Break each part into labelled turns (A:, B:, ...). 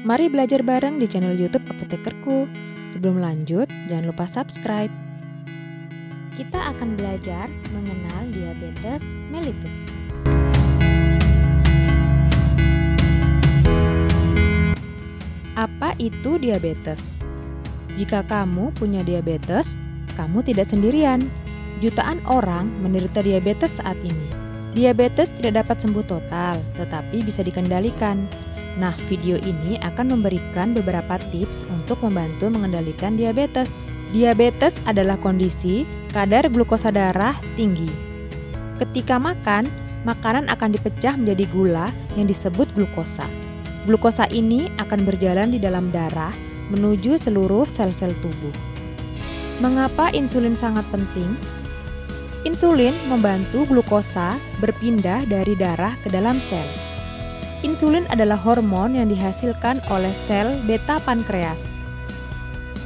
A: Mari belajar bareng di channel YouTube Apotekerku. Sebelum lanjut, jangan lupa subscribe. Kita akan belajar mengenal diabetes mellitus. Apa itu diabetes? Jika kamu punya diabetes, kamu tidak sendirian. Jutaan orang menderita diabetes saat ini. Diabetes tidak dapat sembuh total, tetapi bisa dikendalikan. Nah, video ini akan memberikan beberapa tips untuk membantu mengendalikan diabetes. Diabetes adalah kondisi kadar glukosa darah tinggi. Ketika makan, makanan akan dipecah menjadi gula yang disebut glukosa. Glukosa ini akan berjalan di dalam darah menuju seluruh sel-sel tubuh. Mengapa insulin sangat penting? Insulin membantu glukosa berpindah dari darah ke dalam sel. Insulin adalah hormon yang dihasilkan oleh sel beta pankreas.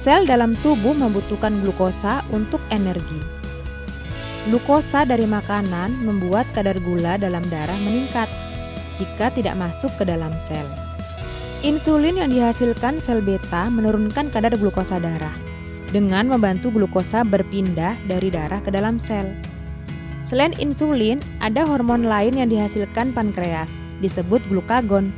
A: Sel dalam tubuh membutuhkan glukosa untuk energi. Glukosa dari makanan membuat kadar gula dalam darah meningkat jika tidak masuk ke dalam sel. Insulin yang dihasilkan sel beta menurunkan kadar glukosa darah dengan membantu glukosa berpindah dari darah ke dalam sel. Selain insulin, ada hormon lain yang dihasilkan pankreas, disebut glukagon.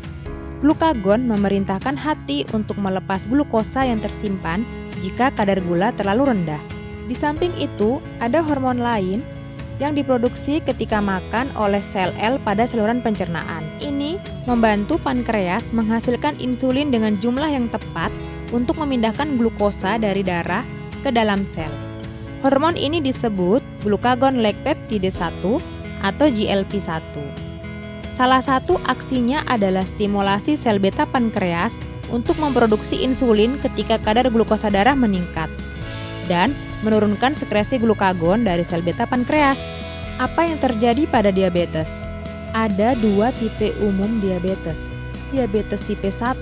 A: Glukagon memerintahkan hati untuk melepas glukosa yang tersimpan jika kadar gula terlalu rendah. Di samping itu, ada hormon lain yang diproduksi ketika makan oleh sel pada saluran pencernaan. Ini membantu pankreas menghasilkan insulin dengan jumlah yang tepat untuk memindahkan glukosa dari darah ke dalam sel. Hormon ini disebut glucagon-like peptide 1 atau GLP-1. Salah satu aksinya adalah stimulasi sel beta pankreas untuk memproduksi insulin ketika kadar glukosa darah meningkat dan menurunkan sekresi glukagon dari sel beta pankreas. Apa yang terjadi pada diabetes? Ada dua tipe umum diabetes. Diabetes tipe 1,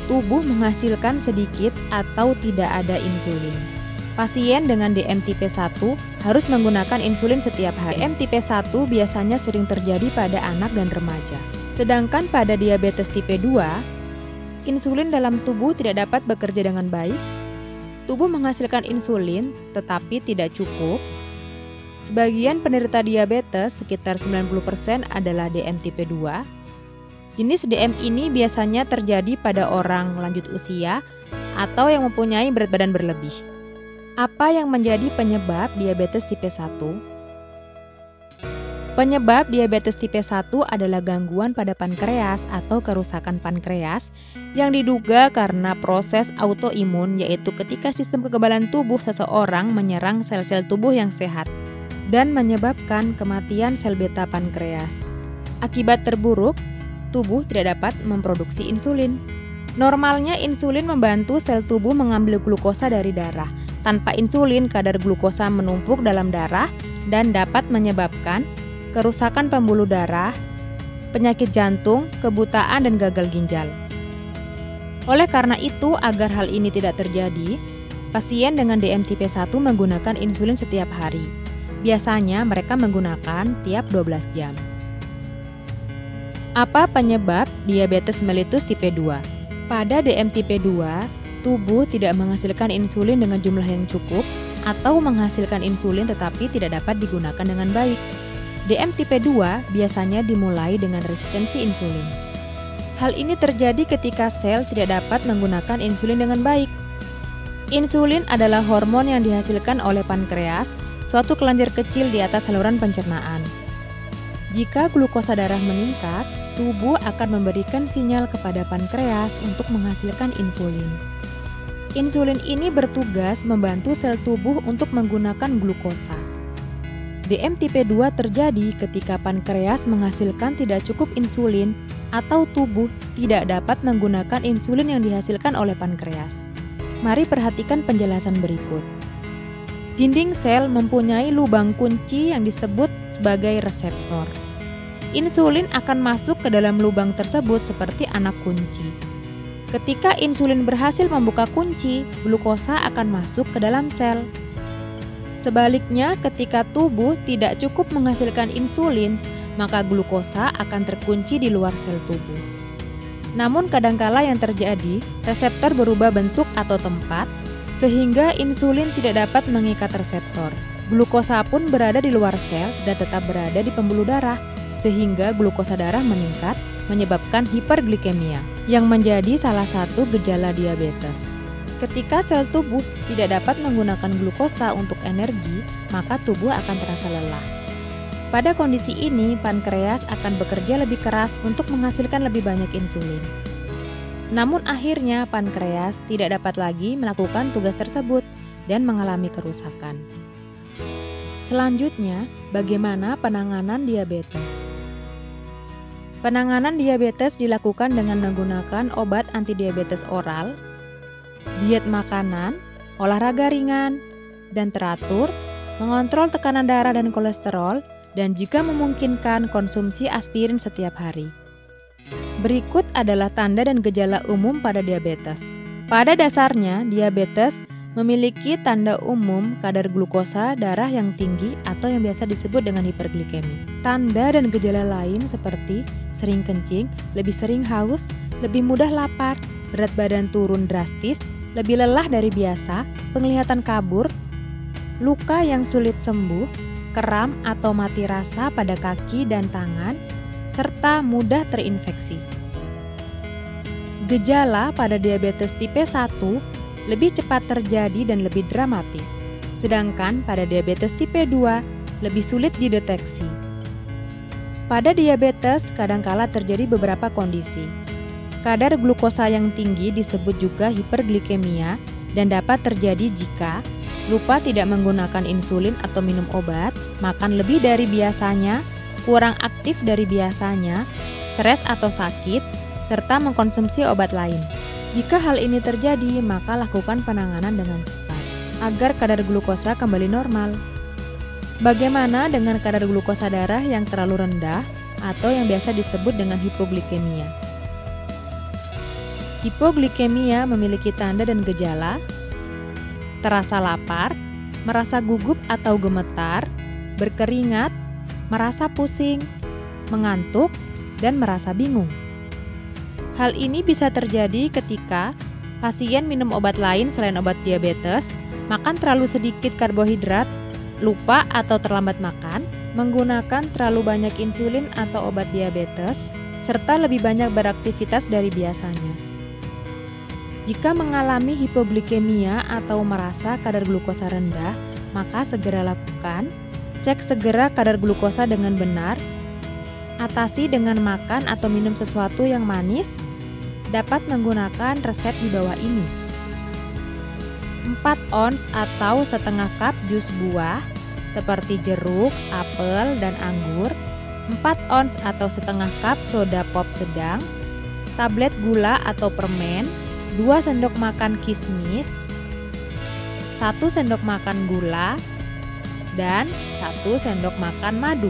A: tubuh menghasilkan sedikit atau tidak ada insulin. Pasien dengan DM tipe 1 harus menggunakan insulin setiap hari. DM tipe 1 biasanya sering terjadi pada anak dan remaja. Sedangkan pada diabetes tipe 2, insulin dalam tubuh tidak dapat bekerja dengan baik. Tubuh menghasilkan insulin tetapi tidak cukup. Sebagian penderita diabetes, sekitar 90% adalah DM tipe 2. Jenis DM ini biasanya terjadi pada orang lanjut usia atau yang mempunyai berat badan berlebih. Apa yang menjadi penyebab diabetes tipe 1? Penyebab diabetes tipe 1 adalah gangguan pada pankreas atau kerusakan pankreas yang diduga karena proses autoimun, yaitu ketika sistem kekebalan tubuh seseorang menyerang sel-sel tubuh yang sehat dan menyebabkan kematian sel beta pankreas. Akibat terburuk, tubuh tidak dapat memproduksi insulin. Normalnya insulin membantu sel tubuh mengambil glukosa dari darah. Tanpa insulin, kadar glukosa menumpuk dalam darah dan dapat menyebabkan kerusakan pembuluh darah, penyakit jantung, kebutaan, dan gagal ginjal. Oleh karena itu, agar hal ini tidak terjadi, pasien dengan DM tipe 1 menggunakan insulin setiap hari. Biasanya mereka menggunakan tiap 12 jam. Apa penyebab diabetes mellitus tipe 2? Pada DM tipe 2, tubuh tidak menghasilkan insulin dengan jumlah yang cukup atau menghasilkan insulin tetapi tidak dapat digunakan dengan baik. DM tipe 2 biasanya dimulai dengan resistensi insulin. Hal ini terjadi ketika sel tidak dapat menggunakan insulin dengan baik. Insulin adalah hormon yang dihasilkan oleh pankreas, suatu kelenjar kecil di atas saluran pencernaan. Jika glukosa darah meningkat, tubuh akan memberikan sinyal kepada pankreas untuk menghasilkan insulin. Insulin ini bertugas membantu sel tubuh untuk menggunakan glukosa. DM tipe 2 terjadi ketika pankreas menghasilkan tidak cukup insulin atau tubuh tidak dapat menggunakan insulin yang dihasilkan oleh pankreas. Mari perhatikan penjelasan berikut. Dinding sel mempunyai lubang kunci yang disebut sebagai reseptor. Insulin akan masuk ke dalam lubang tersebut seperti anak kunci. Ketika insulin berhasil membuka kunci, glukosa akan masuk ke dalam sel. Sebaliknya, ketika tubuh tidak cukup menghasilkan insulin, maka glukosa akan terkunci di luar sel tubuh. Namun kadangkala yang terjadi, reseptor berubah bentuk atau tempat, sehingga insulin tidak dapat mengikat reseptor. Glukosa pun berada di luar sel dan tetap berada di pembuluh darah, sehingga glukosa darah meningkat, menyebabkan hiperglikemia, yang menjadi salah satu gejala diabetes. Ketika sel tubuh tidak dapat menggunakan glukosa untuk energi, maka tubuh akan terasa lelah. Pada kondisi ini, pankreas akan bekerja lebih keras untuk menghasilkan lebih banyak insulin. Namun akhirnya pankreas tidak dapat lagi melakukan tugas tersebut dan mengalami kerusakan. Selanjutnya, bagaimana penanganan diabetes? Penanganan diabetes dilakukan dengan menggunakan obat antidiabetes oral, diet makanan, olahraga ringan, dan teratur, mengontrol tekanan darah dan kolesterol, dan jika memungkinkan konsumsi aspirin setiap hari. Berikut adalah tanda dan gejala umum pada diabetes. Pada dasarnya, diabetes memiliki tanda umum kadar glukosa darah yang tinggi atau yang biasa disebut dengan hiperglikemi. Tanda dan gejala lain seperti sering kencing, lebih sering haus, lebih mudah lapar, berat badan turun drastis, lebih lelah dari biasa, penglihatan kabur, luka yang sulit sembuh, kram atau mati rasa pada kaki dan tangan, serta mudah terinfeksi. Gejala pada diabetes tipe 1 lebih cepat terjadi dan lebih dramatis, sedangkan pada diabetes tipe 2 lebih sulit dideteksi. Pada diabetes kadangkala terjadi beberapa kondisi. Kadar glukosa yang tinggi disebut juga hiperglikemia dan dapat terjadi jika lupa tidak menggunakan insulin atau minum obat, makan lebih dari biasanya, kurang aktif dari biasanya, stres atau sakit, serta mengkonsumsi obat lain. Jika hal ini terjadi, maka lakukan penanganan dengan cepat, agar kadar glukosa kembali normal. Bagaimana dengan kadar glukosa darah yang terlalu rendah atau yang biasa disebut dengan hipoglikemia? Hipoglikemia memiliki tanda dan gejala terasa lapar, merasa gugup atau gemetar, berkeringat, merasa pusing, mengantuk, dan merasa bingung. Hal ini bisa terjadi ketika pasien minum obat lain selain obat diabetes, makan terlalu sedikit karbohidrat, lupa atau terlambat makan, menggunakan terlalu banyak insulin atau obat diabetes, serta lebih banyak beraktivitas dari biasanya. Jika mengalami hipoglikemia atau merasa kadar glukosa rendah, maka segera lakukan, cek segera kadar glukosa dengan benar, atasi dengan makan atau minum sesuatu yang manis, dapat menggunakan resep di bawah ini. 4 ons atau setengah cup jus buah, seperti jeruk, apel, dan anggur, 4 ons atau setengah cup soda pop sedang, tablet gula atau permen, 2 sendok makan kismis, 1 sendok makan gula, dan 1 sendok makan madu.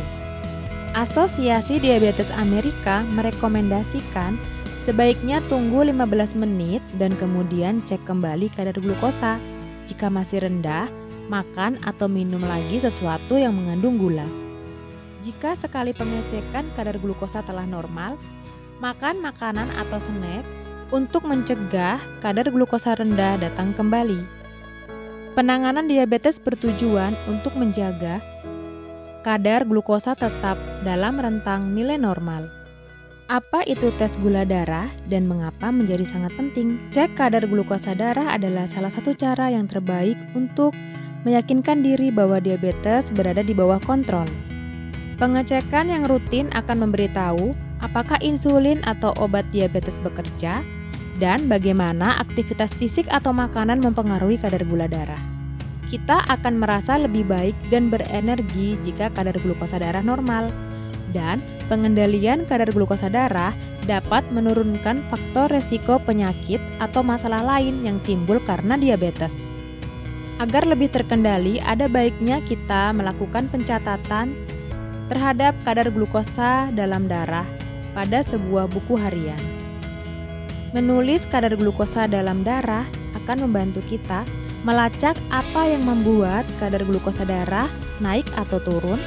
A: Asosiasi Diabetes Amerika merekomendasikan sebaiknya tunggu 15 menit dan kemudian cek kembali kadar glukosa. Jika masih rendah, makan atau minum lagi sesuatu yang mengandung gula. Jika sekali pengecekan kadar glukosa telah normal, makan makanan atau snack untuk mencegah kadar glukosa rendah datang kembali. Penanganan diabetes bertujuan untuk menjaga kadar glukosa tetap dalam rentang nilai normal. Apa itu tes gula darah dan mengapa menjadi sangat penting? Cek kadar glukosa darah adalah salah satu cara yang terbaik untuk meyakinkan diri bahwa diabetes berada di bawah kontrol. Pengecekan yang rutin akan memberitahu apakah insulin atau obat diabetes bekerja, dan bagaimana aktivitas fisik atau makanan mempengaruhi kadar gula darah. Kita akan merasa lebih baik dan berenergi jika kadar glukosa darah normal, dan pengendalian kadar glukosa darah dapat menurunkan faktor resiko penyakit atau masalah lain yang timbul karena diabetes. Agar lebih terkendali, ada baiknya kita melakukan pencatatan terhadap kadar glukosa dalam darah pada sebuah buku harian. Menulis kadar glukosa dalam darah akan membantu kita melacak apa yang membuat kadar glukosa darah naik atau turun,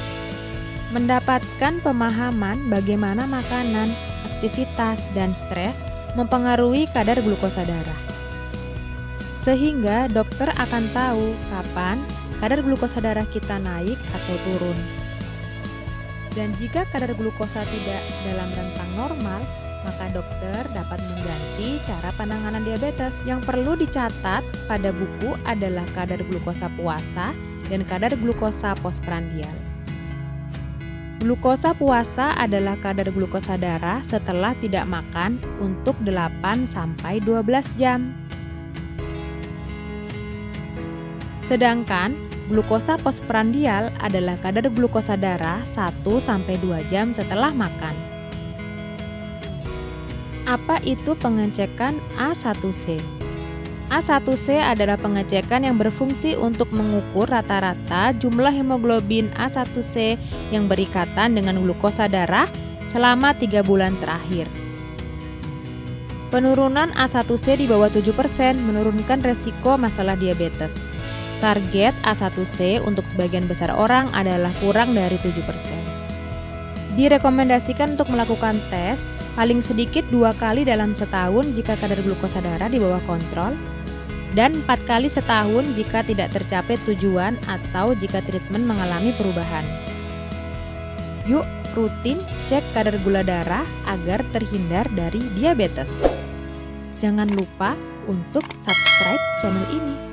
A: mendapatkan pemahaman bagaimana makanan, aktivitas, dan stres mempengaruhi kadar glukosa darah. Sehingga dokter akan tahu kapan kadar glukosa darah kita naik atau turun. Dan jika kadar glukosa tidak dalam rentang normal, maka dokter dapat mengganti cara penanganan diabetes. Yang perlu dicatat pada buku adalah kadar glukosa puasa dan kadar glukosa postprandial. Glukosa puasa adalah kadar glukosa darah setelah tidak makan untuk 8-12 jam. Sedangkan glukosa postprandial adalah kadar glukosa darah 1-2 jam setelah makan. Apa itu pengecekan A1C? A1C adalah pengecekan yang berfungsi untuk mengukur rata-rata jumlah hemoglobin A1C yang berikatan dengan glukosa darah selama 3 bulan terakhir. Penurunan A1C di bawah 7% menurunkan resiko masalah diabetes. Target A1C untuk sebagian besar orang adalah kurang dari 7%. Direkomendasikan untuk melakukan tes paling sedikit 2 kali dalam setahun jika kadar glukosa darah di bawah kontrol, dan 4 kali setahun jika tidak tercapai tujuan atau jika treatment mengalami perubahan. Yuk rutin cek kadar gula darah agar terhindar dari diabetes. Jangan lupa untuk subscribe channel ini.